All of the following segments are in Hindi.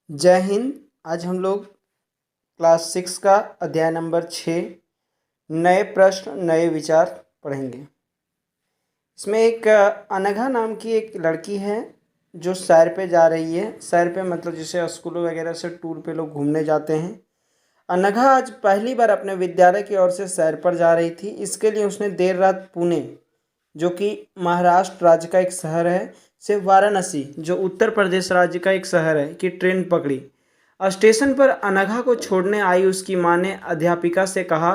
जय हिंद। आज हम लोग क्लास 6 का अध्याय नंबर 6 नए प्रश्न नए विचार पढ़ेंगे। इसमें एक अनघा नाम की एक लड़की है जो सैर पे जा रही है। सैर पे मतलब जैसे स्कूलों वगैरह से टूर पे लोग घूमने जाते हैं। अनघा आज पहली बार अपने विद्यालय की ओर से सैर पर जा रही थी। इसके लिए उसने देर रात पुणे, जो कि महाराष्ट्र राज्य का एक शहर है, से वाराणसी, जो उत्तर प्रदेश राज्य का एक शहर है, की ट्रेन पकड़ी। स्टेशन पर अनघा को छोड़ने आई उसकी मां ने अध्यापिका से कहा,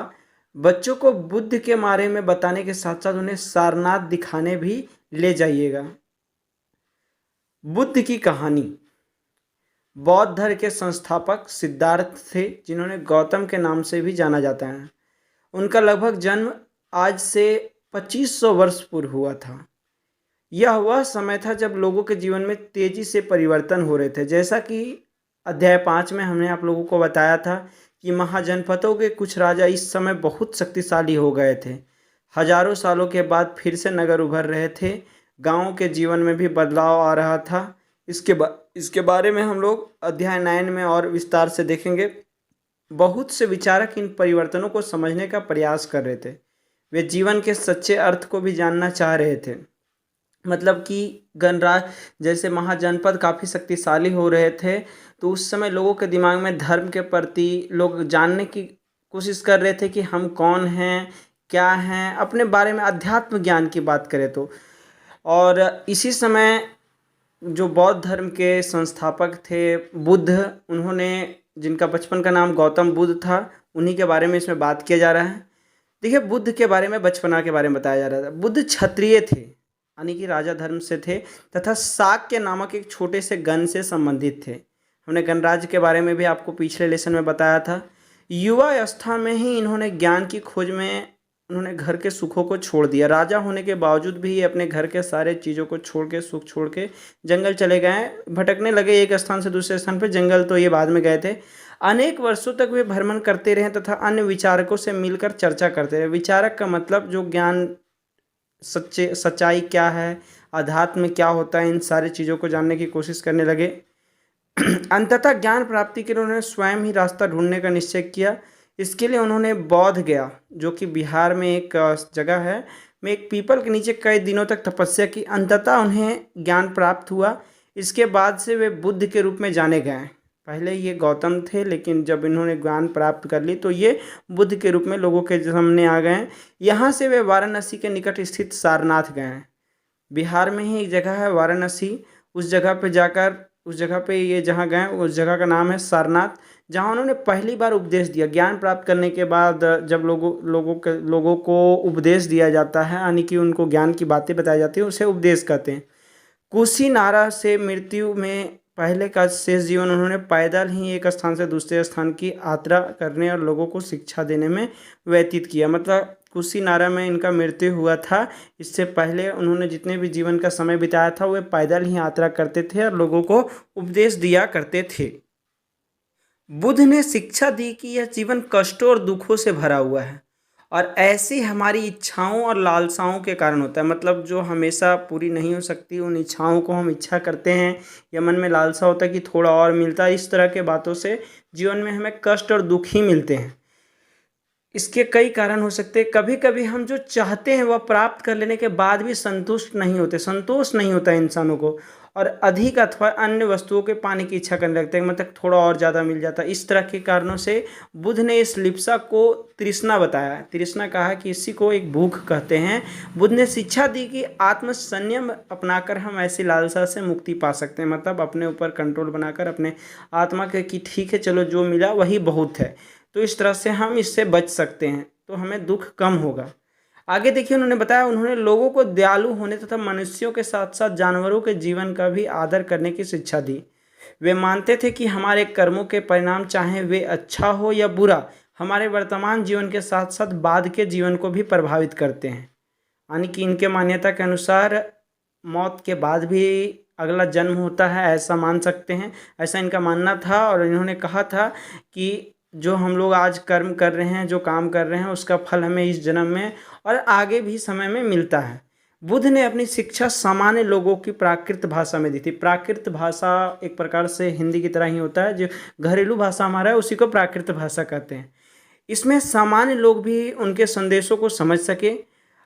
बच्चों को बुद्ध के बारे में बताने के साथ साथ उन्हें सारनाथ दिखाने भी ले जाइएगा। बुद्ध की कहानी। बौद्ध धर्म के संस्थापक सिद्धार्थ थे, जिन्होंने गौतम के नाम से भी जाना जाता है। उनका लगभग जन्म आज से 2500 वर्ष पूर्व हुआ था। यह वह समय था जब लोगों के जीवन में तेजी से परिवर्तन हो रहे थे। जैसा कि अध्याय 5 में हमने आप लोगों को बताया था कि महाजनपदों के कुछ राजा इस समय बहुत शक्तिशाली हो गए थे। हजारों सालों के बाद फिर से नगर उभर रहे थे। गांवों के जीवन में भी बदलाव आ रहा था। इसके बारे में हम लोग अध्याय 9 में और विस्तार से देखेंगे। बहुत से विचारक इन परिवर्तनों को समझने का प्रयास कर रहे थे। वे जीवन के सच्चे अर्थ को भी जानना चाह रहे थे। मतलब कि गणराज जैसे महाजनपद काफ़ी शक्तिशाली हो रहे थे, तो उस समय लोगों के दिमाग में धर्म के प्रति लोग जानने की कोशिश कर रहे थे कि हम कौन हैं, क्या हैं, अपने बारे में अध्यात्म ज्ञान की बात करें तो। और इसी समय जो बौद्ध धर्म के संस्थापक थे बुद्ध, उन्होंने, जिनका बचपन का नाम गौतम बुद्ध था, उन्हीं के बारे में इसमें बात किया जा रहा है। देखिए, बुद्ध के बारे में, बचपना के बारे में बताया जा रहा था। बुद्ध क्षत्रिय थे, यानी कि राजा धर्म से थे, तथा शाक्य नामक एक छोटे से गण से संबंधित थे। हमने गणराज्य के बारे में भी आपको पिछले लेसन में बताया था। युवा अवस्था में ही इन्होंने ज्ञान की खोज में उन्होंने घर के सुखों को छोड़ दिया। राजा होने के बावजूद भी ये अपने घर के सारे चीज़ों को छोड़ के, सुख छोड़ के जंगल चले गए, भटकने लगे एक स्थान से दूसरे स्थान पर। जंगल तो ये बाद में गए थे। अनेक वर्षों तक वे भ्रमण करते रहे तथा अन्य विचारकों से मिलकर चर्चा करते रहे। विचारक का मतलब जो ज्ञान, सच्चाई क्या है, अध्यात्म क्या होता है, इन सारी चीज़ों को जानने की कोशिश करने लगे। अंततः ज्ञान प्राप्ति के लिए उन्होंने स्वयं ही रास्ता ढूंढने का निश्चय किया। इसके लिए उन्होंने बौद्ध गया, जो कि बिहार में एक जगह है, में एक पीपल के नीचे कई दिनों तक तपस्या की। अंततः उन्हें ज्ञान प्राप्त हुआ। इसके बाद से वे बुद्ध के रूप में जाने गए। पहले ये गौतम थे, लेकिन जब इन्होंने ज्ञान प्राप्त कर ली तो ये बुद्ध के रूप में लोगों के सामने आ गए। यहाँ से वे वाराणसी के निकट स्थित सारनाथ गए हैं। बिहार में ही एक जगह है वाराणसी। उस जगह पे जाकर, उस जगह पे ये जहाँ गए, उस जगह का नाम है सारनाथ, जहाँ उन्होंने पहली बार उपदेश दिया। ज्ञान प्राप्त करने के बाद जब लोगों को उपदेश दिया जाता है, यानी कि उनको ज्ञान की बातें बताई जाती है, उसे उपदेश कहते हैं। कुशीनारा से मृत्यु में पहले का शेष जीवन उन्होंने पैदल ही एक स्थान से दूसरे स्थान की यात्रा करने और लोगों को शिक्षा देने में व्यतीत किया। मतलब कुशीनारा में इनका मृत्यु हुआ था। इससे पहले उन्होंने जितने भी जीवन का समय बिताया था, वे पैदल ही यात्रा करते थे और लोगों को उपदेश दिया करते थे। बुद्ध ने शिक्षा दी कि यह जीवन कष्टों और दुखों से भरा हुआ है, और ऐसी हमारी इच्छाओं और लालसाओं के कारण होता है। मतलब जो हमेशा पूरी नहीं हो सकती, उन इच्छाओं को हम इच्छा करते हैं, या मन में लालसा होता है कि थोड़ा और मिलता है। इस तरह के बातों से जीवन में हमें कष्ट और दुख ही मिलते हैं। इसके कई कारण हो सकते हैं। कभी कभी हम जो चाहते हैं वह प्राप्त कर लेने के बाद भी संतुष्ट नहीं होते, संतोष नहीं होता इंसानों को, और अधिक अथवा अन्य वस्तुओं के पाने की इच्छा करने लगते हैं। मतलब थोड़ा और ज़्यादा मिल जाता है। इस तरह के कारणों से बुद्ध ने इस लिप्सा को तृष्णा बताया। तृष्णा कहा कि इसी को एक भूख कहते हैं। बुद्ध ने शिक्षा दी कि आत्मसंयम अपनाकर हम ऐसी लालसा से मुक्ति पा सकते हैं। मतलब अपने ऊपर कंट्रोल बनाकर अपने आत्मा के कि ठीक है, चलो जो मिला वही बहुत है, तो इस तरह से हम इससे बच सकते हैं, तो हमें दुख कम होगा। आगे देखिए, उन्होंने बताया, उन्होंने लोगों को दयालु होने तथा मनुष्यों के साथ साथ जानवरों के जीवन का भी आदर करने की शिक्षा दी। वे मानते थे कि हमारे कर्मों के परिणाम, चाहे वे अच्छा हो या बुरा, हमारे वर्तमान जीवन के साथ साथ बाद के जीवन को भी प्रभावित करते हैं। यानी कि इनके मान्यता के अनुसार मौत के बाद भी अगला जन्म होता है, ऐसा मान सकते हैं। ऐसा इनका मानना था। और इन्होंने कहा था कि जो हम लोग आज कर्म कर रहे हैं, जो काम कर रहे हैं, उसका फल हमें इस जन्म में और आगे भी समय में मिलता है। बुद्ध ने अपनी शिक्षा सामान्य लोगों की प्राकृत भाषा में दी थी। प्राकृत भाषा एक प्रकार से हिंदी की तरह ही होता है, जो घरेलू भाषा हमारा है उसी को प्राकृत भाषा कहते हैं। इसमें सामान्य लोग भी उनके संदेशों को समझ सके।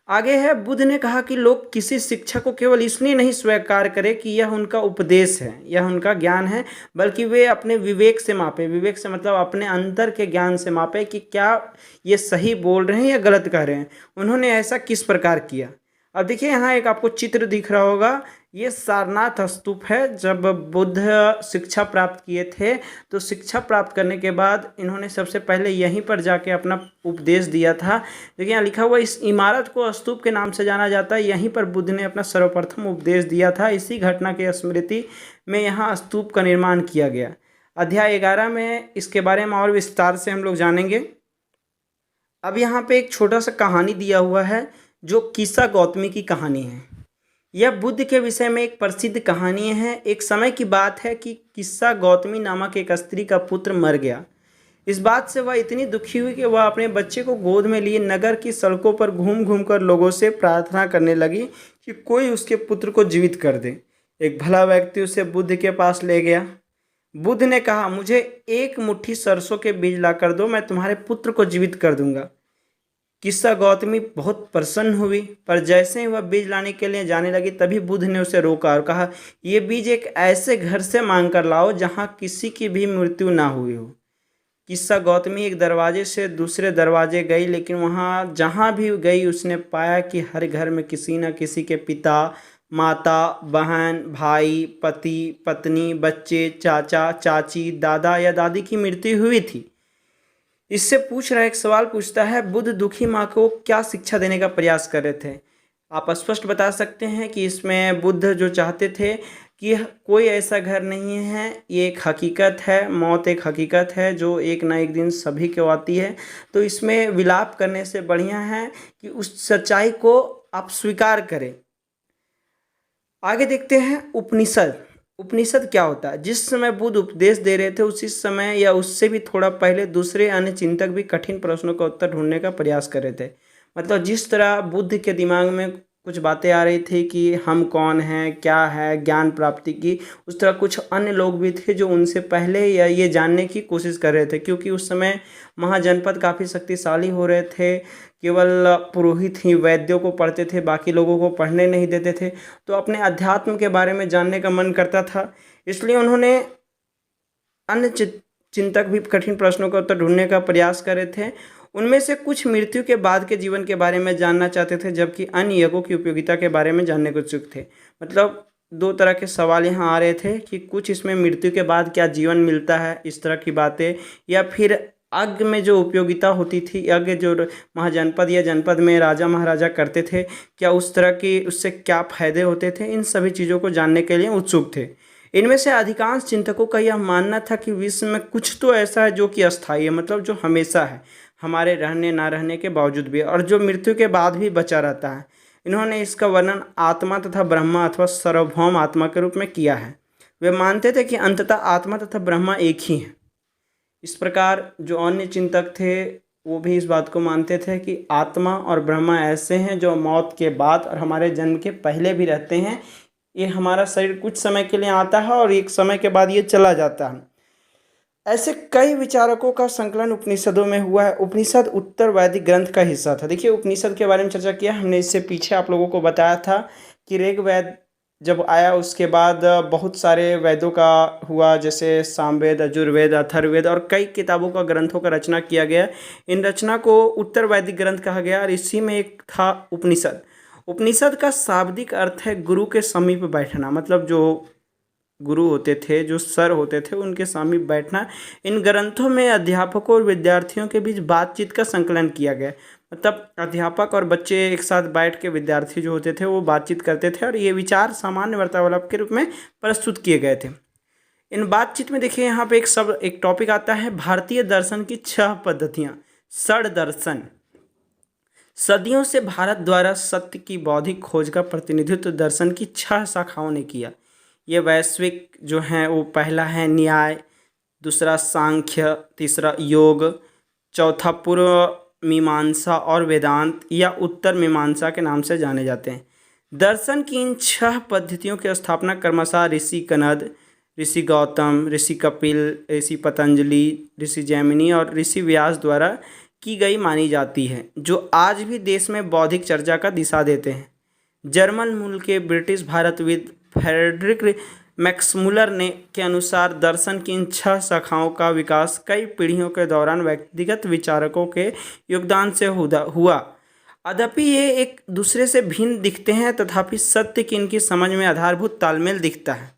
आगे है, बुद्ध ने कहा कि लोग किसी शिक्षा को केवल इसलिए नहीं स्वीकार करें कि यह उनका उपदेश है, यह उनका ज्ञान है, बल्कि वे अपने विवेक से मापे। विवेक से मतलब अपने अंतर के ज्ञान से मापे कि क्या ये सही बोल रहे हैं या गलत कह रहे हैं, उन्होंने ऐसा किस प्रकार किया। अब देखिए यहाँ एक आपको चित्र दिख रहा होगा, ये सारनाथ स्तूप है। जब बुद्ध शिक्षा प्राप्त किए थे तो शिक्षा प्राप्त करने के बाद इन्होंने सबसे पहले यहीं पर जाके अपना उपदेश दिया था। देखिए यहाँ लिखा हुआ, इस इमारत को स्तूप के नाम से जाना जाता है। यहीं पर बुद्ध ने अपना सर्वप्रथम उपदेश दिया था। इसी घटना के स्मृति में यहाँ स्तूप का निर्माण किया गया। अध्याय 11 में इसके बारे में और विस्तार से हम लोग जानेंगे। अब यहाँ पे एक छोटा सा कहानी दिया हुआ है जो किस्सा गौतमी की कहानी है। यह बुद्ध के विषय में एक प्रसिद्ध कहानी है। एक समय की बात है कि किस्सा गौतमी नामक एक स्त्री का पुत्र मर गया। इस बात से वह इतनी दुखी हुई कि वह अपने बच्चे को गोद में लिए नगर की सड़कों पर घूम घूम कर लोगों से प्रार्थना करने लगी कि कोई उसके पुत्र को जीवित कर दे। एक भला व्यक्ति उसे बुद्ध के पास ले गया। बुद्ध ने कहा, मुझे एक मुट्ठी सरसों के बीज ला कर दो, मैं तुम्हारे पुत्र को जीवित कर दूंगा। किस्सा गौतमी बहुत प्रसन्न हुई, पर जैसे ही वह बीज लाने के लिए जाने लगी तभी बुद्ध ने उसे रोका और कहा, ये बीज एक ऐसे घर से मांग कर लाओ जहाँ किसी की भी मृत्यु ना हुई हो। किस्सा गौतमी एक दरवाजे से दूसरे दरवाजे गई, लेकिन वहाँ जहाँ भी गई उसने पाया कि हर घर में किसी न किसी के पिता, माता, बहन, भाई, पति, पत्नी, बच्चे, चाचा, चाची, दादा या दादी की मृत्यु हुई थी। इससे पूछ रहा एक सवाल पूछता है, बुद्ध दुखी माँ को क्या शिक्षा देने का प्रयास कर रहे थे। आप स्पष्ट बता सकते हैं कि इसमें बुद्ध जो चाहते थे कि कोई ऐसा घर नहीं है, ये एक हकीकत है, मौत एक हकीकत है जो एक ना एक दिन सभी को आती है। तो इसमें विलाप करने से बढ़िया है कि उस सच्चाई को आप स्वीकार करें। आगे देखते हैं उपनिषद। उपनिषद क्या होता है। जिस समय बुद्ध उपदेश दे रहे थे उसी समय या उससे भी थोड़ा पहले दूसरे अन्य चिंतक भी कठिन प्रश्नों का उत्तर ढूंढने का प्रयास कर रहे थे। मतलब जिस तरह बुद्ध के दिमाग में कुछ बातें आ रही थी कि हम कौन हैं, क्या है ज्ञान प्राप्ति की, उस तरह कुछ अन्य लोग भी थे जो उनसे पहले या ये जानने की कोशिश कर रहे थे। क्योंकि उस समय महाजनपद काफ़ी शक्तिशाली हो रहे थे। केवल पुरोहित ही वैद्यों को पढ़ते थे, बाकी लोगों को पढ़ने नहीं देते थे। तो अपने अध्यात्म के बारे में जानने का मन करता था, इसलिए उन्होंने अन्य चिंतक भी कठिन प्रश्नों का उत्तर ढूंढने का प्रयास कर रहे थे। उनमें से कुछ मृत्यु के बाद के जीवन के बारे में जानना चाहते थे, जबकि अन्य यज्ञों की उपयोगिता के बारे में जानने को उत्सुक थे। मतलब दो तरह के सवाल यहाँ आ रहे थे कि कुछ इसमें मृत्यु के बाद क्या जीवन मिलता है, इस तरह की बातें, या फिर यज्ञ में जो उपयोगिता होती थी, यज्ञ जो महाजनपद या जनपद में राजा महाराजा करते थे, क्या उस तरह की उससे क्या फायदे होते थे, इन सभी चीज़ों को जानने के लिए उत्सुक थे। इनमें से अधिकांश चिंतकों का यह मानना था कि विश्व में कुछ तो ऐसा है जो कि अस्थायी है, मतलब जो हमेशा है, हमारे रहने ना रहने के बावजूद भी, और जो मृत्यु के बाद भी बचा रहता है। इन्होंने इसका वर्णन आत्मा तथा ब्रह्मा अथवा सार्वभौम आत्मा के रूप में किया है। वे मानते थे कि अंततः आत्मा तथा ब्रह्मा एक ही हैं। इस प्रकार जो अन्य चिंतक थे वो भी इस बात को मानते थे कि आत्मा और ब्रह्मा ऐसे हैं जो मौत के बाद और हमारे जन्म के पहले भी रहते हैं। ये हमारा शरीर कुछ समय के लिए आता है और एक समय के बाद ये चला जाता है। ऐसे कई विचारकों का संकलन उपनिषदों में हुआ है। उपनिषद उत्तर वैदिक ग्रंथ का हिस्सा था। देखिए उपनिषद के बारे में चर्चा किया हमने, इससे पीछे आप लोगों को बताया था कि ऋग्वेद जब आया उसके बाद बहुत सारे वेदों का हुआ, जैसे सामवेद, यजुर्वेद, अथर्ववेद और कई किताबों का ग्रंथों का रचना किया गया। इन रचना को उत्तर वैदिक ग्रंथ कहा गया और इसी में एक था उपनिषद। उपनिषद का शाब्दिक अर्थ है गुरु के समीप बैठना, मतलब जो गुरु होते थे, जो सर होते थे, उनके समीप बैठना। इन ग्रंथों में अध्यापकों और विद्यार्थियों के बीच बातचीत का संकलन किया गया। मतलब अध्यापक और बच्चे एक साथ बैठ के विद्यार्थी जो होते थे वो बातचीत करते थे और ये विचार सामान्य वार्तालाप के रूप में प्रस्तुत किए गए थे। इन बातचीत में देखिए यहाँ पे एक टॉपिक आता है, भारतीय दर्शन की 6 पद्धतियाँ। षड दर्शन। सदियों से भारत द्वारा सत्य की बौद्धिक खोज का प्रतिनिधित्व दर्शन की 6 शाखाओं ने किया। ये वैश्विक जो हैं वो पहला है न्याय, दूसरा सांख्य, तीसरा योग, चौथा पूर्व मीमांसा और वेदांत या उत्तर मीमांसा के नाम से जाने जाते हैं। दर्शन की इन 6 पद्धतियों की स्थापना क्रमशः ऋषि कनद, ऋषि गौतम, ऋषि कपिल, ऋषि पतंजलि, ऋषि जैमिनी और ऋषि व्यास द्वारा की गई मानी जाती है, जो आज भी देश में बौद्धिक चर्चा का दिशा देते हैं। जर्मन मूल के ब्रिटिश भारतविद फ्रेडरिक मैक्समुलर ने के अनुसार दर्शन की इन 6 शाखाओं का विकास कई पीढ़ियों के दौरान व्यक्तिगत विचारकों के योगदान से हुआ। अद्यपि ये एक दूसरे से भिन्न दिखते हैं, तथापि सत्य की इनकी समझ में आधारभूत तालमेल दिखता है।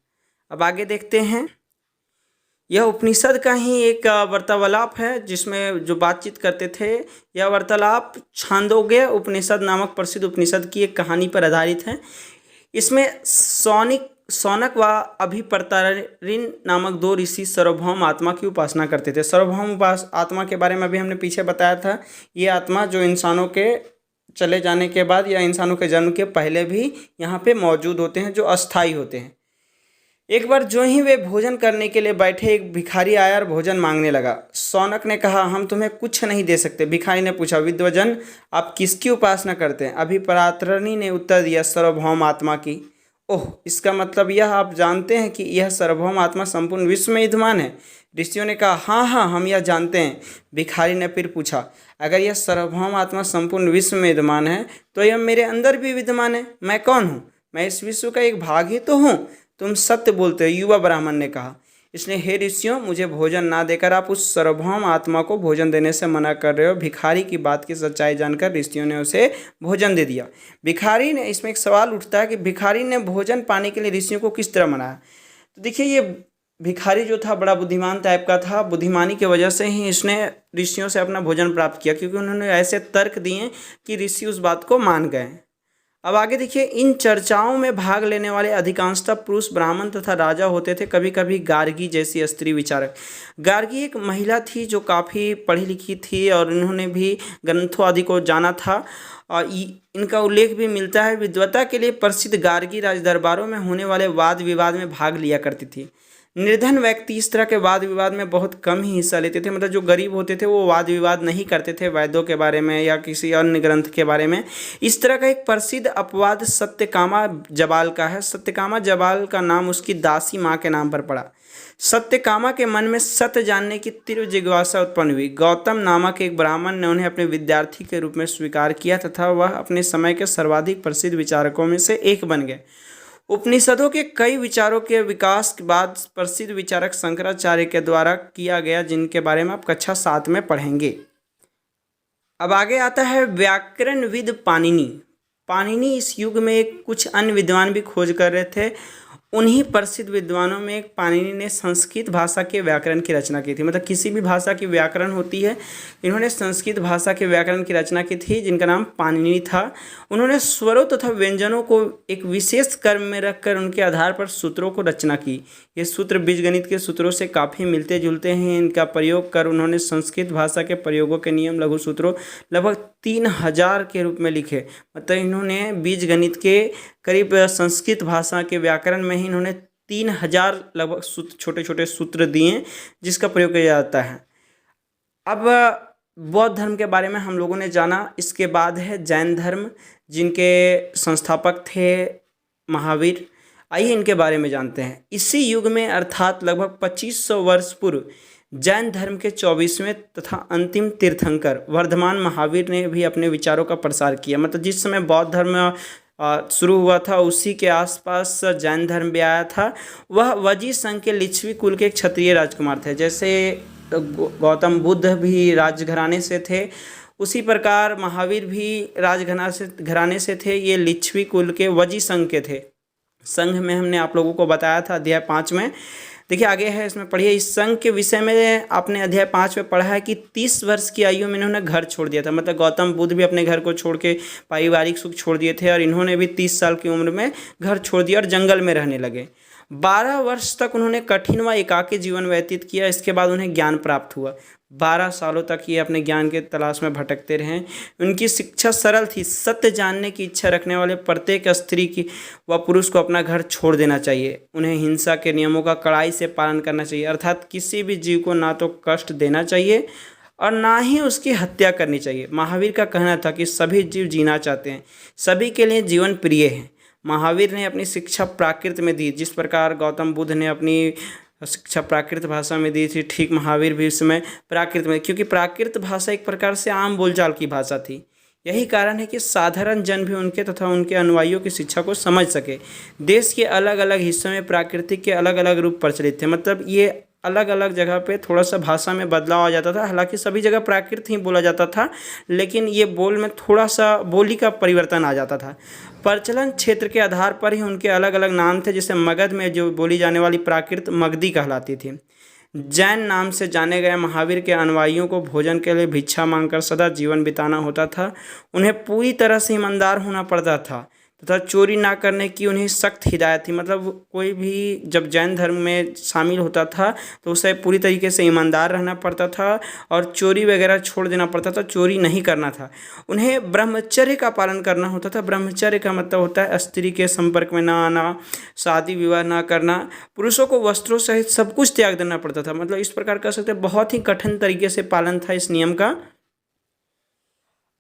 अब आगे देखते हैं। यह उपनिषद का ही एक वार्तालाप है, जिसमें जो बातचीत करते थे। यह वार्तालाप छांदोग्य उपनिषद नामक प्रसिद्ध उपनिषद की एक कहानी पर आधारित है। इसमें सौनक व अभिप्रतारिण नामक 2 ऋषि सार्वभौम आत्मा की उपासना करते थे। सार्वभौम आत्मा के बारे में अभी हमने पीछे बताया था। ये आत्मा जो इंसानों के चले जाने के बाद या इंसानों के जन्म के पहले भी यहाँ पे मौजूद होते हैं, जो अस्थाई होते हैं। एक बार जो ही वे भोजन करने के लिए बैठे, एक भिखारी आया और भोजन मांगने लगा। सौनक ने कहा, हम तुम्हें कुछ नहीं दे सकते। भिखारी ने पूछा, विद्वजन आप किसकी उपासना करते हैं? अभिप्रातरणी ने उत्तर दिया, सार्वभौम आत्मा की। ओह, इसका मतलब यह आप जानते हैं कि यह सार्वभौम आत्मा संपूर्ण विश्व में विद्यमान है? ऋषियों ने कहा, हाँ हाँ, हम यह जानते हैं। भिखारी ने फिर पूछा, अगर यह सार्वभौम आत्मा संपूर्ण विश्व में विद्यमान है तो यह मेरे अंदर भी विद्यमान है। मैं कौन हूँ? मैं इस विश्व का एक भाग ही तो हूँ। तुम सत्य बोलते हो, युवा ब्राह्मण ने कहा। इसलिए हे ऋषियों, मुझे भोजन ना देकर आप उस सार्वभौम आत्मा को भोजन देने से मना कर रहे हो। भिखारी की बात की सच्चाई जानकर ऋषियों ने उसे भोजन दे दिया। भिखारी ने, इसमें एक सवाल उठता है कि भिखारी ने भोजन पाने के लिए ऋषियों को किस तरह मनाया? तो देखिए, ये भिखारी जो था बड़ा बुद्धिमान टाइप का था। बुद्धिमानी की वजह से ही इसने ऋषियों से अपना भोजन प्राप्त किया, क्योंकि उन्होंने ऐसे तर्क दिए कि ऋषि उस बात को मान गए। अब आगे देखिए, इन चर्चाओं में भाग लेने वाले अधिकांशतः पुरुष ब्राह्मण तथा राजा होते थे, कभी कभी गार्गी जैसी स्त्री विचारक। गार्गी एक महिला थी जो काफ़ी पढ़ी लिखी थी और इन्होंने भी ग्रंथों आदि को जाना था। और इनका उल्लेख भी मिलता है। विद्वता के लिए प्रसिद्ध गार्गी राज दरबारों में होने वाले वाद विवाद में भाग लिया करती थी। निर्धन व्यक्ति इस तरह के वाद विवाद में बहुत कम ही हिस्सा लेते थे। मतलब जो गरीब होते थे वो वाद विवाद नहीं करते थे वेदों के बारे में या किसी अन्य ग्रंथ के बारे में। इस तरह का एक प्रसिद्ध अपवाद सत्यकामा जबाल का है। सत्यकामा जबाल का नाम उसकी दासी माँ के नाम पर पड़ा। सत्यकामा के मन में सत्य जानने की तीव्र जिज्ञासा उत्पन्न हुई। गौतम नामक एक ब्राह्मण ने उन्हें अपने विद्यार्थी के रूप में स्वीकार किया तथा वह अपने समय के सर्वाधिक प्रसिद्ध विचारकों में से एक बन गए। उपनिषदों के कई विचारों के विकास के बाद प्रसिद्ध विचारक शंकराचार्य के द्वारा किया गया, जिनके बारे में आप कक्षा 7 में पढ़ेंगे। अब आगे आता है व्याकरणविद पाणिनि। पाणिनि इस युग में कुछ अन्य विद्वान भी खोज कर रहे थे। उन्हीं प्रसिद्ध विद्वानों में एक पाणिनि ने संस्कृत भाषा के व्याकरण की रचना की थी। मतलब किसी भी भाषा की व्याकरण होती है, इन्होंने संस्कृत भाषा के व्याकरण की रचना की थी, जिनका नाम पाणिनि था। उन्होंने स्वरों तथा व्यंजनों को एक विशेष क्रम में रखकर उनके आधार पर सूत्रों को रचना की। ये सूत्र बीजगणित के सूत्रों से काफ़ी मिलते जुलते हैं। इनका प्रयोग कर उन्होंने संस्कृत भाषा के प्रयोगों के नियम लघु सूत्रों लगभग 3000 के रूप में लिखे। मतलब इन्होंने बीजगणित के करीब संस्कृत भाषा के व्याकरण में ही इन्होंने 3000 लगभग छोटे छोटे सूत्र दिए, जिसका प्रयोग किया जाता है। अब बौद्ध धर्म के बारे में हम लोगों ने जाना। इसके बाद है जैन धर्म, जिनके संस्थापक थे महावीर। आइए इनके बारे में जानते हैं। इसी युग में अर्थात लगभग 2500 वर्ष पूर्व जैन धर्म के 24वें तथा अंतिम तीर्थंकर वर्धमान महावीर ने भी अपने विचारों का प्रसार किया। मतलब जिस समय बौद्ध धर्म शुरू हुआ था उसी के आसपास जैन धर्म भी आया था। वह वजी संघ के लिच्छवी कुल के एक क्षत्रिय राजकुमार थे। जैसे गौतम बुद्ध भी राजघराने से थे, उसी प्रकार महावीर भी राजघराने से थे। ये लिच्छवी कुल के वजी संघ के थे। संघ में हमने आप लोगों को बताया था अध्याय 5 में। देखिए आगे है, इसमें पढ़िए। इस संघ के विषय में आपने अध्याय 5 में पढ़ा है कि 30 वर्ष की आयु में इन्होंने घर छोड़ दिया था। मतलब गौतम बुद्ध भी अपने घर को छोड़ के पारिवारिक सुख छोड़ दिए थे और इन्होंने भी 30 साल की उम्र में घर छोड़ दिया और जंगल में रहने लगे। 12 वर्ष तक उन्होंने कठिन व एकाकी जीवन व्यतीत किया। इसके बाद उन्हें ज्ञान प्राप्त हुआ। 12 सालों तक ये अपने ज्ञान के तलाश में भटकते रहे। उनकी शिक्षा सरल थी। सत्य जानने की इच्छा रखने वाले प्रत्येक स्त्री की व पुरुष को अपना घर छोड़ देना चाहिए। उन्हें हिंसा के नियमों का कड़ाई से पालन करना चाहिए, अर्थात किसी भी जीव को ना तो कष्ट देना चाहिए और ना ही उसकी हत्या करनी चाहिए। महावीर का कहना था कि सभी जीव जीना चाहते हैं, सभी के लिए जीवन प्रिय है। महावीर ने अपनी शिक्षा प्राकृत में दी, जिस प्रकार गौतम बुद्ध ने अपनी शिक्षा प्राकृत भाषा में दी थी, ठीक महावीर भी इस समय प्राकृत में, क्योंकि प्राकृत भाषा एक प्रकार से आम बोलचाल की भाषा थी। यही कारण है कि साधारण जन भी उनके तथा उनके अनुयायियों की शिक्षा को समझ सके। देश के अलग अलग हिस्सों में प्राकृतिक के अलग अलग रूप प्रचलित थे, मतलब ये अलग अलग जगह पे थोड़ा सा भाषा में बदलाव आ जाता था। हालांकि सभी जगह प्राकृत ही बोला जाता था, लेकिन ये बोल में थोड़ा सा बोली का परिवर्तन आ जाता था। प्रचलन क्षेत्र के आधार पर ही उनके अलग अलग नाम थे। जैसे मगध में जो बोली जाने वाली प्राकृत मगधी कहलाती थी। जैन नाम से जाने गए महावीर के अनुयायियों को भोजन के लिए भिक्षा मांगकर सदा जीवन बिताना होता था। उन्हें पूरी तरह से ईमानदार होना पड़ता था तथा चोरी ना करने की उन्हें सख्त हिदायत थी। मतलब कोई भी जब जैन धर्म में शामिल होता था तो उसे पूरी तरीके से ईमानदार रहना पड़ता था और चोरी वगैरह छोड़ देना पड़ता था, चोरी नहीं करना था। उन्हें ब्रह्मचर्य का पालन करना होता था। ब्रह्मचर्य का मतलब होता है स्त्री के संपर्क में ना आना, शादी विवाह ना करना, पुरुषों को वस्त्रों सहित सब कुछ त्याग देना पड़ता था। मतलब इस प्रकार कह सकते हैं बहुत ही कठिन तरीके से पालन था इस नियम का।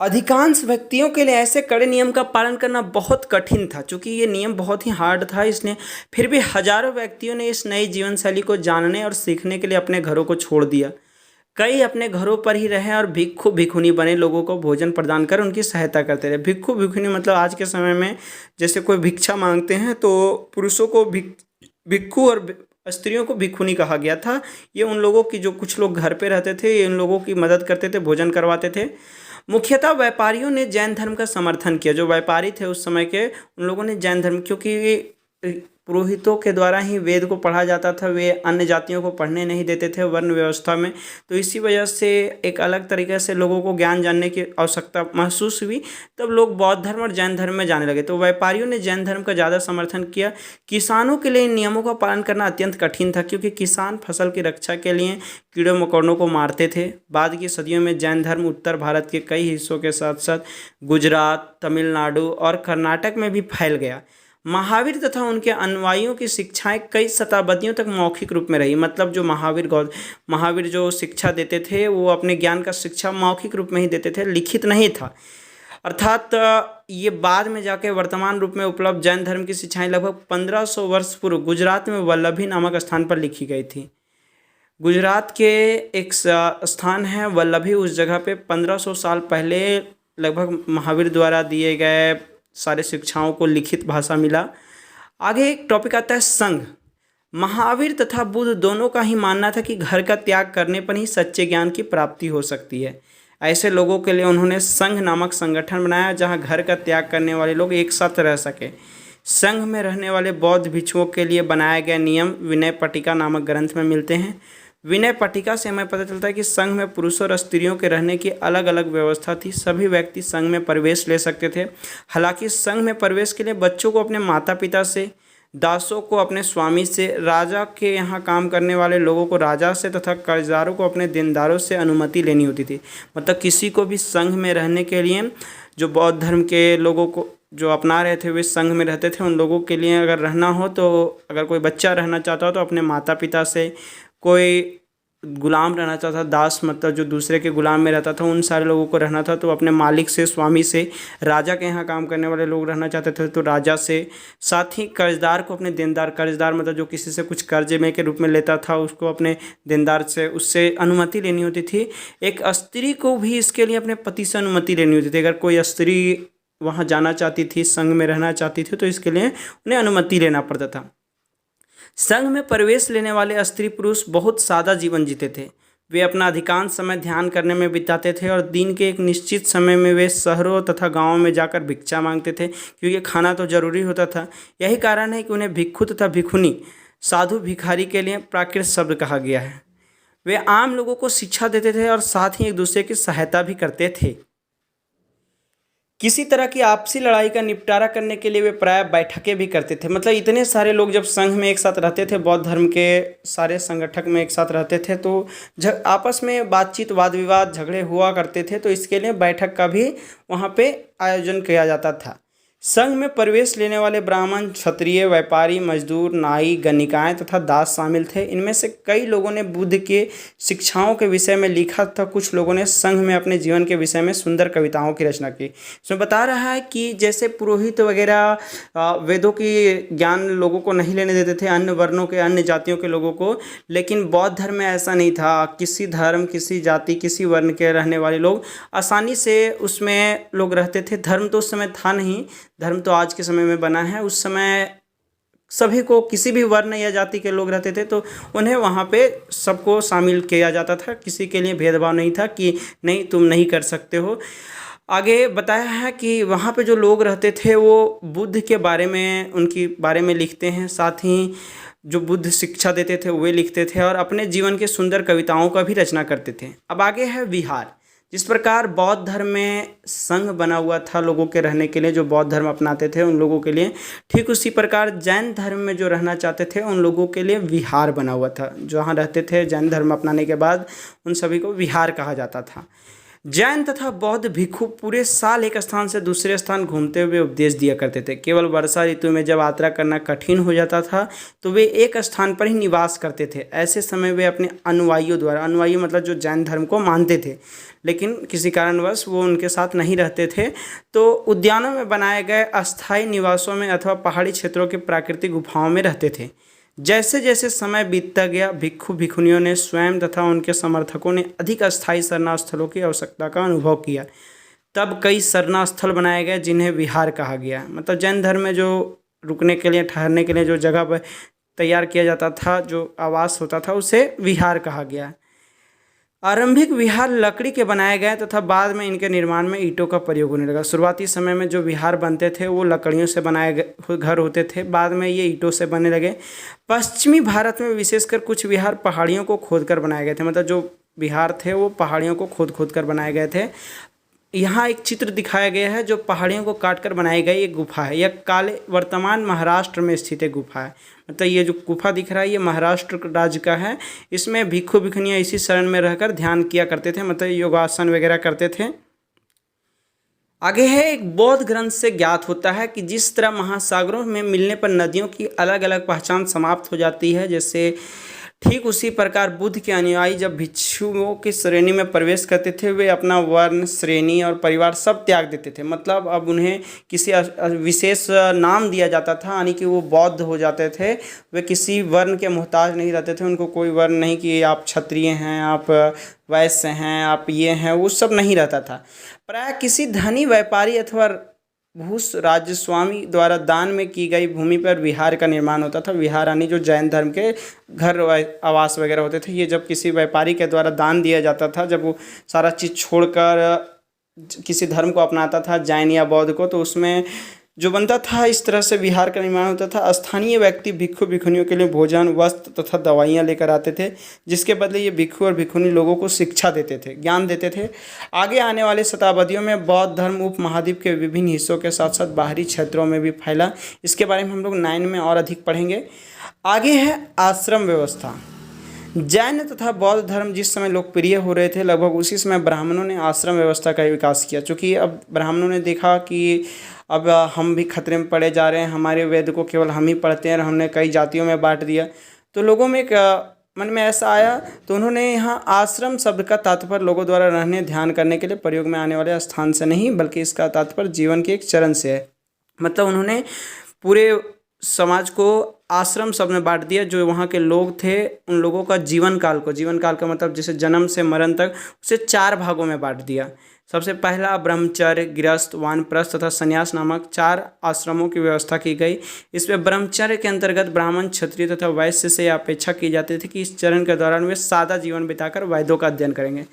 अधिकांश व्यक्तियों के लिए ऐसे कड़े नियम का पालन करना बहुत कठिन था, क्योंकि ये नियम बहुत ही हार्ड था। इसलिए फिर भी हजारों व्यक्तियों ने इस नई जीवन शैली को जानने और सीखने के लिए अपने घरों को छोड़ दिया। कई अपने घरों पर ही रहे और भिक्षु भिक्षुनी बने लोगों को भोजन प्रदान कर उनकी सहायता करते रहे। भिक्षु भिक्षुनी मतलब आज के समय में जैसे कोई भिक्षा मांगते हैं तो पुरुषों को भिक्षु और स्त्रियों को भिक्षुनी कहा गया था। ये उन लोगों की, जो कुछ लोग घर पे रहते थे, ये उन लोगों की मदद करते थे, भोजन करवाते थे। मुख्यतः व्यापारियों ने जैन धर्म का समर्थन किया। जो व्यापारी थे उस समय के, उन लोगों ने जैन धर्म, क्योंकि पुरोहितों के द्वारा ही वेद को पढ़ा जाता था, वे अन्य जातियों को पढ़ने नहीं देते थे वर्ण व्यवस्था में, तो इसी वजह से एक अलग तरीके से लोगों को ज्ञान जानने की आवश्यकता महसूस हुई। तब लोग बौद्ध धर्म और जैन धर्म में जाने लगे। तो व्यापारियों ने जैन धर्म का ज़्यादा समर्थन किया। किसानों के लिए इन नियमों का पालन करना अत्यंत कठिन था, क्योंकि किसान फसल की रक्षा के लिए कीड़े मकोड़ों को मारते थे। बाद की सदियों में जैन धर्म उत्तर भारत के कई हिस्सों के साथ साथ गुजरात, तमिलनाडु और कर्नाटक में भी फैल गया। महावीर तथा उनके अनुयायियों की शिक्षाएं कई शताब्दियों तक मौखिक रूप में रही। मतलब जो महावीर जो शिक्षा देते थे वो अपने ज्ञान का शिक्षा मौखिक रूप में ही देते थे, लिखित नहीं था। अर्थात ये बाद में जाके वर्तमान रूप में उपलब्ध जैन धर्म की शिक्षाएं लगभग 1500 वर्ष पूर्व गुजरात में वल्लभी नामक स्थान पर लिखी गई थी। गुजरात के एक स्थान है वल्लभी, उस जगह पे 1500 साल पहले लगभग महावीर द्वारा दिए गए सारे शिक्षाओं को लिखित भाषा मिला। आगे एक टॉपिक आता है संघ। महावीर तथा बुद्ध दोनों का ही मानना था कि घर का त्याग करने पर ही सच्चे ज्ञान की प्राप्ति हो सकती है। ऐसे लोगों के लिए उन्होंने संघ नामक संगठन बनाया, जहां घर का त्याग करने वाले लोग एक साथ रह सके। संघ में रहने वाले बौद्ध भिक्षुओं के लिए बनाए गए नियम विनय पट्टिका नामक ग्रंथ में मिलते हैं। विनय पट्टिका से हमें पता चलता है कि संघ में पुरुषों और स्त्रियों के रहने की अलग अलग व्यवस्था थी। सभी व्यक्ति संघ में प्रवेश ले सकते थे। हालांकि संघ में प्रवेश के लिए बच्चों को अपने माता पिता से, दासों को अपने स्वामी से, राजा के यहाँ काम करने वाले लोगों को राजा से तथा कर्जदारों को अपने देनदारों से अनुमति लेनी होती थी। मतलब किसी को भी संघ में रहने के लिए, जो बौद्ध धर्म के लोगों को जो अपना रहे थे वे संघ में रहते थे, उन लोगों के लिए अगर रहना हो तो, अगर कोई बच्चा रहना चाहता हो तो अपने माता पिता से, कोई गुलाम रहना चाहता था, दास मतलब जो दूसरे के गुलाम में रहता था, उन सारे लोगों को रहना था तो अपने मालिक से, स्वामी से। राजा के यहाँ काम करने वाले लोग रहना चाहते थे तो राजा से। साथ ही कर्जदार को अपने देनदार, कर्जदार मतलब जो किसी से कुछ कर्जे में के रूप में लेता था, उसको अपने देनदार से, उससे अनुमति लेनी होती थी। एक स्त्री को भी इसके लिए अपने पति से अनुमति लेनी होती थी। अगर कोई स्त्री वहाँ जाना चाहती थी, संघ में रहना चाहती थी, तो इसके लिए उन्हें अनुमति लेना पड़ता था। संघ में प्रवेश लेने वाले स्त्री पुरुष बहुत सादा जीवन जीते थे। वे अपना अधिकांश समय ध्यान करने में बिताते थे और दिन के एक निश्चित समय में वे शहरों तथा गांवों में जाकर भिक्षा मांगते थे, क्योंकि खाना तो जरूरी होता था। यही कारण है कि उन्हें भिक्षु तथा भिक्षुनी, साधु भिखारी के लिए प्राकृत शब्द कहा गया है। वे आम लोगों को शिक्षा देते थे और साथ ही एक दूसरे की सहायता भी करते थे। किसी तरह की आपसी लड़ाई का निपटारा करने के लिए वे प्रायः बैठकें भी करते थे। मतलब इतने सारे लोग जब संघ में एक साथ रहते थे, बौद्ध धर्म के सारे संगठक में एक साथ रहते थे, तो आपस में बातचीत, वाद विवाद, झगड़े हुआ करते थे। तो इसके लिए बैठक का भी वहाँ पे आयोजन किया जाता था। संघ में प्रवेश लेने वाले ब्राह्मण, क्षत्रिय, व्यापारी, मजदूर, नाई, गणिकाएं तथा दास शामिल थे। इनमें से कई लोगों ने बुद्ध के शिक्षाओं के विषय में लिखा था, कुछ लोगों ने संघ में अपने जीवन के विषय में सुंदर कविताओं की रचना की। इसमें बता रहा है कि जैसे पुरोहित वगैरह वेदों की ज्ञान लोगों को नहीं लेने देते थे, अन्य वर्णों के, अन्य जातियों के लोगों को, लेकिन बौद्ध धर्म में ऐसा नहीं था। किसी धर्म, किसी जाति, किसी वर्ण के रहने वाले लोग आसानी से उसमें लोग रहते थे। धर्म तो उस समय था नहीं, धर्म तो आज के समय में बना है। उस समय सभी को, किसी भी वर्ण या जाति के लोग रहते थे तो उन्हें वहाँ पे सबको शामिल किया जाता था। किसी के लिए भेदभाव नहीं था कि नहीं तुम नहीं कर सकते हो। आगे बताया है कि वहाँ पे जो लोग रहते थे वो बुद्ध के बारे में, उनकी बारे में लिखते हैं, साथ ही जो बुद्ध शिक्षा देते थे वे लिखते थे और अपने जीवन के सुंदर कविताओं का भी रचना करते थे। अब आगे है विहार। जिस प्रकार बौद्ध धर्म में संघ बना हुआ था लोगों के रहने के लिए, जो बौद्ध धर्म अपनाते थे उन लोगों के लिए, ठीक उसी प्रकार जैन धर्म में जो रहना चाहते थे उन लोगों के लिए विहार बना हुआ था। जहाँ रहते थे जैन धर्म अपनाने के बाद उन सभी को विहार कहा जाता था। जैन तथा बौद्ध भिक्षु पूरे साल एक स्थान से दूसरे स्थान घूमते हुए उपदेश दिया करते थे। केवल वर्षा ऋतु में जब यात्रा करना कठिन हो जाता था तो वे एक स्थान पर ही निवास करते थे। ऐसे समय वे अपने अनुयायियों द्वारा, अनुयायी मतलब जो जैन धर्म को मानते थे लेकिन किसी कारणवश वो उनके साथ नहीं रहते थे, तो उद्यानों में बनाए गए अस्थायी निवासों में अथवा पहाड़ी क्षेत्रों के प्राकृतिक गुफाओं में रहते थे। जैसे जैसे समय बीतता गया, भिक्षु भिक्षुनियों ने स्वयं तथा उनके समर्थकों ने अधिक अस्थायी शरणास्थलों की आवश्यकता का अनुभव किया। तब कई शरणास्थल बनाए गए जिन्हें विहार कहा गया। मतलब जैन धर्म में जो रुकने के लिए, ठहरने के लिए जो जगह पर तैयार किया जाता था, जो आवास होता था, उसे विहार कहा गया। आरंभिक विहार लकड़ी के बनाए गए तथा बाद में इनके निर्माण में ईंटों का प्रयोग होने लगा। शुरुआती समय में जो विहार बनते थे वो लकड़ियों से बनाए गए घर होते थे, बाद में ये ईंटों से बनने लगे। पश्चिमी भारत में विशेषकर कुछ विहार पहाड़ियों को खोदकर बनाए गए थे। मतलब जो विहार थे वो पहाड़ियों को खोद खोद कर बनाए गए थे। यहाँ एक चित्र दिखाया गया है जो पहाड़ियों को काट कर बनाई गई एक गुफा है। यह वर्तमान महाराष्ट्र में स्थित एक गुफा है। मतलब ये जो गुफा दिख रहा है ये महाराष्ट्र राज्य का है। इसमें भिक्षु भिक्षुनियाँ इसी शरण में रहकर ध्यान किया करते थे, मतलब योगासन वगैरह करते थे। आगे है, एक बौद्ध ग्रंथ से ज्ञात होता है कि जिस तरह महासागरों में मिलने पर नदियों की अलग अलग पहचान समाप्त हो जाती है, जैसे ठीक उसी प्रकार बुद्ध के अनुयायी जब भिक्षुओं की श्रेणी में प्रवेश करते थे वे अपना वर्ण, श्रेणी और परिवार सब त्याग देते थे। मतलब अब उन्हें किसी विशेष नाम दिया जाता था, यानी कि वो बौद्ध हो जाते थे। वे किसी वर्ण के मोहताज नहीं रहते थे। उनको कोई वर्ण नहीं कि आप क्षत्रिय हैं, आप वैश्य हैं, आप ये हैं, वो सब नहीं रहता था। प्राय किसी धनी व्यापारी अथवा भूस राजस्वामी द्वारा दान में की गई भूमि पर विहार का निर्माण होता था। विहार यानी जो जैन धर्म के घर आवास वगैरह होते थे, ये जब किसी व्यापारी के द्वारा दान दिया जाता था, जब वो सारा चीज़ छोड़कर किसी धर्म को अपनाता था, जैन या बौद्ध को, तो उसमें जो बनता था इस तरह से विहार का निर्माण होता था। स्थानीय व्यक्ति भिक्षु भिक्षुनियों के लिए भोजन, वस्त्र तथा दवाइयाँ लेकर आते थे, जिसके बदले ये भिक्षु और भिक्षुनी लोगों को शिक्षा देते थे, ज्ञान देते थे। आगे आने वाले शताब्दियों में बौद्ध धर्म उपमहाद्वीप के विभिन्न हिस्सों के साथ साथ बाहरी क्षेत्रों में भी फैला। इसके बारे में हम लोग 9 में और अधिक पढ़ेंगे। आगे है आश्रम व्यवस्था। जैन तथा बौद्ध धर्म जिस समय लोकप्रिय हो रहे थे, लगभग उसी समय ब्राह्मणों ने आश्रम व्यवस्था का विकास किया। चूँकि अब ब्राह्मणों ने देखा कि अब हम भी खतरे में पड़े जा रहे हैं, हमारे वेद को केवल हम ही पढ़ते हैं और हमने कई जातियों में बांट दिया, तो लोगों में एक मन में ऐसा आया, तो उन्होंने यहाँ आश्रम शब्द का तात्पर्य लोगों द्वारा रहने, ध्यान करने के लिए प्रयोग में आने वाले स्थान से नहीं, बल्कि इसका तात्पर्य जीवन के एक चरण से है। मतलब उन्होंने पूरे समाज को आश्रम शब्द में बांट दिया। जो वहाँ के लोग थे उन लोगों का जीवन काल का मतलब जैसे जन्म से मरण तक, उसे 4 भागों में बांट दिया। सबसे पहला ब्रह्मचर्य, गृहस्थ, वानप्रस्थ तथा संन्यास नामक 4 आश्रमों की व्यवस्था की गई। इसमें ब्रह्मचर्य के अंतर्गत ब्राह्मण, क्षत्रिय तथा वैश्य से अपेक्षा की जाती थी कि इस चरण के दौरान वे सादा जीवन बिताकर वेदों का अध्ययन करेंगे।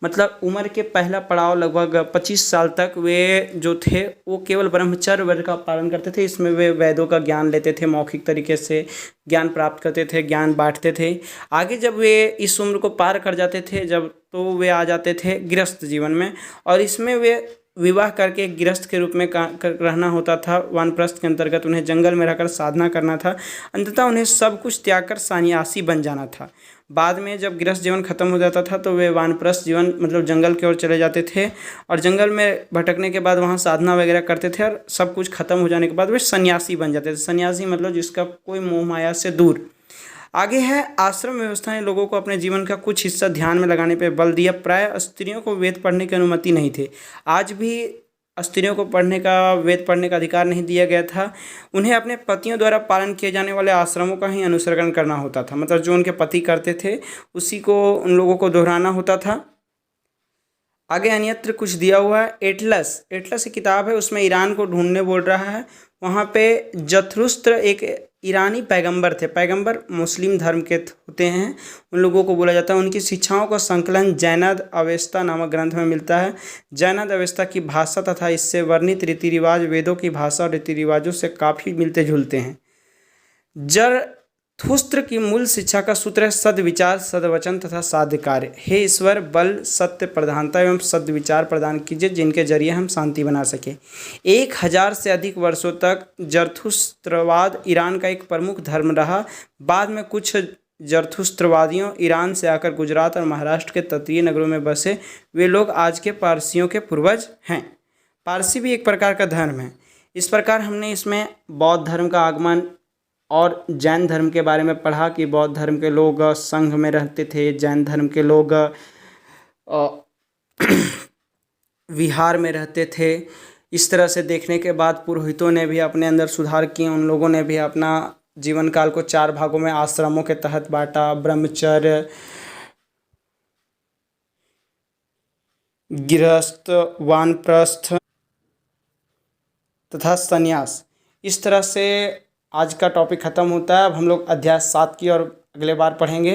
मतलब उम्र के पहला पड़ाव लगभग 25 साल तक वे जो थे वो केवल ब्रह्मचर्य व्रत का पालन करते थे। इसमें वे वेदों का ज्ञान लेते थे, मौखिक तरीके से ज्ञान प्राप्त करते थे, ज्ञान बांटते थे। आगे जब वे इस उम्र को पार कर जाते थे, जब तो वे आ जाते थे गृहस्थ जीवन में, और इसमें वे विवाह करके एक गृहस्थ के रूप में रहना होता था। वानप्रस्थ के अंतर्गत उन्हें जंगल में रहकर साधना करना था। अंततः उन्हें सब कुछ त्याग कर सन्यासी बन जाना था। बाद में जब गृहस्थ जीवन खत्म हो जाता था तो वे वानप्रस्थ जीवन मतलब जंगल की ओर चले जाते थे और जंगल में भटकने के बाद वहाँ साधना वगैरह करते थे और सब कुछ खत्म हो जाने के बाद वे सन्यासी बन जाते थे। सन्यासी मतलब जिसका कोई मोह माया से दूर। आगे है आश्रम व्यवस्था ने लोगों को अपने जीवन का कुछ हिस्सा ध्यान में लगाने पर बल दिया। प्राय स्त्रियों को वेद पढ़ने की अनुमति नहीं थी। आज भी स्त्रियों को वेद पढ़ने का अधिकार नहीं दिया गया था। उन्हें अपने पतियों द्वारा पालन किए जाने वाले आश्रमों का ही अनुसरण करना होता था। मतलब जो उनके पति करते थे उसी को उन लोगों को दोहराना होता था। आगे अन्यत्र कुछ दिया हुआ है। एटलस एक किताब है, उसमें ईरान को ढूंढने बोल रहा है। वहाँ पे जथरुस्त्र एक ईरानी पैगंबर थे। पैगंबर मुस्लिम धर्म के होते हैं, उन लोगों को बोला जाता है। उनकी शिक्षाओं का संकलन जैनद अवेस्ता नामक ग्रंथ में मिलता है। जैनद अवेस्ता की भाषा तथा इससे वर्णित रीति रिवाज वेदों की भाषा और रीति रिवाजों से काफ़ी मिलते जुलते हैं। जरथुस्त्र की मूल शिक्षा का सूत्र है सद्विचार, सद्वचन तथा साध्य कार्य। हे ईश्वर, बल, सत्य, प्रधानता एवं सद्विचार प्रदान कीजिए जिनके जरिए हम शांति बना सकें। 1000 से अधिक वर्षों तक जरथुस्त्रवाद ईरान का एक प्रमुख धर्म रहा। बाद में कुछ जरथुस्त्रवादियों ईरान से आकर गुजरात और महाराष्ट्र के तटीय नगरों में बसे। वे लोग आज के पारसियों के पूर्वज हैं। पारसी भी एक प्रकार का धर्म है। इस प्रकार हमने इसमें बौद्ध धर्म का आगमन और जैन धर्म के बारे में पढ़ा कि बौद्ध धर्म के लोग संघ में रहते थे, जैन धर्म के लोग विहार में रहते थे। इस तरह से देखने के बाद पुरोहितों ने भी अपने अंदर सुधार किए। उन लोगों ने भी अपना जीवन काल को 4 भागों में आश्रमों के तहत बांटा। ब्रह्मचर्य, गृहस्थ, वानप्रस्थ तथा संन्यास। इस तरह से आज का टॉपिक ख़त्म होता है। अब हम लोग अध्याय 7 की और अगले बार पढ़ेंगे।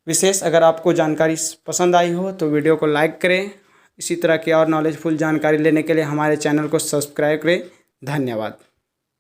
विशेष अगर आपको जानकारी पसंद आई हो तो वीडियो को लाइक करें। इसी तरह की और नॉलेजफुल जानकारी लेने के लिए हमारे चैनल को सब्सक्राइब करें। धन्यवाद।